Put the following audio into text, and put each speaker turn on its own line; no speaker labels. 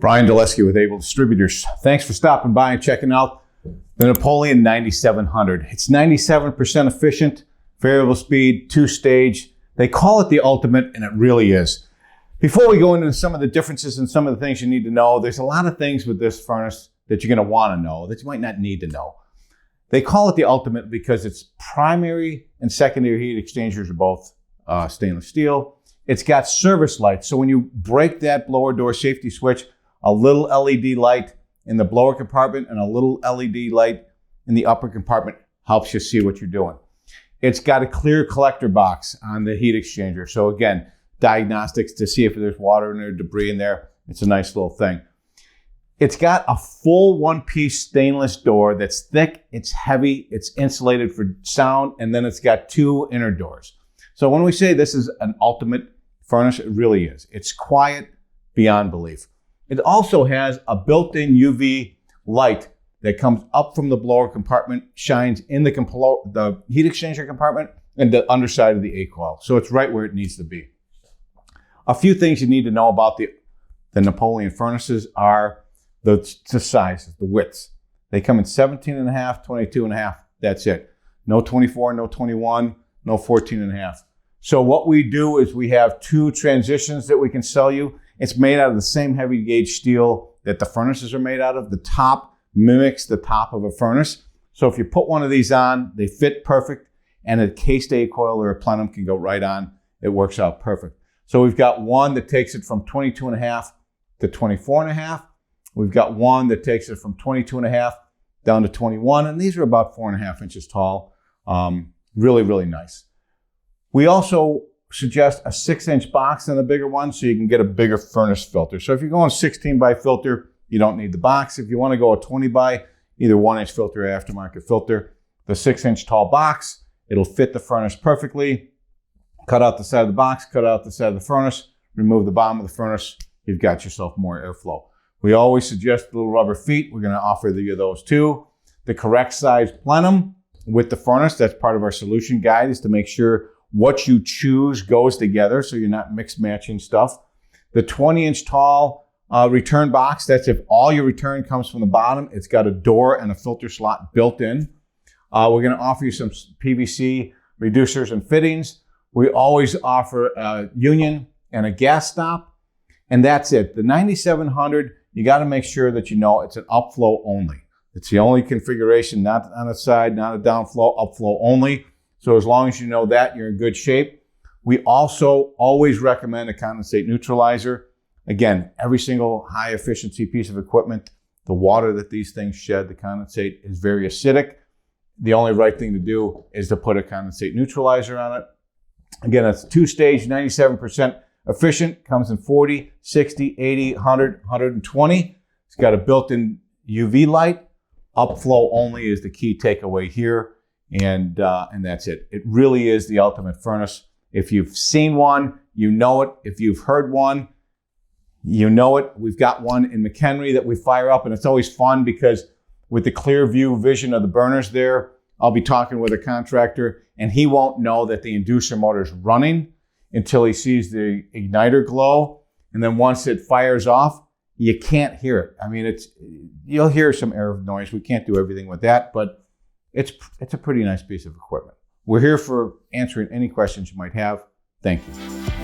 Brian Dulesky with Able Distributors. Thanks for stopping by and checking out the Napoleon 9700. It's 97% efficient, variable speed, two-stage. They call it the ultimate, and it really is. Before we go into some of the differences and some of the things you need to know, there's a lot of things with this furnace that you're going to want to know that you might not need to know. They call it the ultimate because its primary and secondary heat exchangers are both stainless steel. It's got service lights, so when you break that blower door safety switch, a little LED light in the blower compartment and a little LED light in the upper compartment helps you see what you're doing. It's got a clear collector box on the heat exchanger. So again, diagnostics to see if there's water in there, debris in there. It's a nice little thing. It's got a full one-piece stainless door that's thick, it's heavy, it's insulated for sound, and then it's got two inner doors. So when we say this is an ultimate furnace, it really is. It's quiet beyond belief. It also has a built-in UV light that comes up from the blower compartment, shines in the heat exchanger compartment and the underside of the A-coil. So it's right where it needs to be. A few things you need to know about the Napoleon furnaces are the sizes, the widths. They come in 17.5, 22.5. That's it. No 24, no 21, no 14.5. So what we do is we have two transitions that we can sell you. It's made out of the same heavy gauge steel that the furnaces are made out of. The top mimics the top of a furnace. So if you put one of these on, they fit perfect, and a cased A-coil or a plenum can go right on. It works out perfect. So we've got one that takes it from 22.5 to 24.5. We've got one that takes it from 22.5 down to 21, and these are about 4.5 inches tall. Really, really nice. We also suggest a 6-inch box and a bigger one so you can get a bigger furnace filter. So if you're going 16 by filter, you don't need the box. If you want to go a 20 by, either 1-inch filter or aftermarket filter, the 6-inch tall box, it'll fit the furnace perfectly. Cut out the side of the box, cut out the side of the furnace, remove the bottom of the furnace, you've got yourself more airflow. We always suggest little rubber feet. We're going to offer you those too. The correct size plenum with the furnace, that's part of our solution guide, is to make sure what you choose goes together so you're not mixed matching stuff. The 20-inch tall return box, that's if all your return comes from the bottom. It's got a door and a filter slot built in. We're going to offer you some PVC reducers and fittings. We always offer a union and a gas stop, and that's it. The 9700, you got to make sure that you know it's an upflow only. It's the only configuration, not on the side, not a downflow, upflow only. So as long as you know that, you're in good shape. We also always recommend a condensate neutralizer. Again, every single high efficiency piece of equipment, the water that these things shed, the condensate, is very acidic. The only right thing to do is to put a condensate neutralizer on it. Again, it's two-stage, 97% efficient, comes in 40, 60, 80, 100, 120. It's got a built-in UV light. Upflow only is the key takeaway here. And that's it. It really is the ultimate furnace. If you've seen one, you know it. If you've heard one, you know it. We've got one in McHenry that we fire up, and it's always fun because with the clear view vision of the burners there, I'll be talking with a contractor, and he won't know that the inducer motor is running until he sees the igniter glow. And then once it fires off, you can't hear it. I mean, you'll hear some air noise. We can't do everything with that, but it's a pretty nice piece of equipment. We're here for answering any questions you might have. Thank you.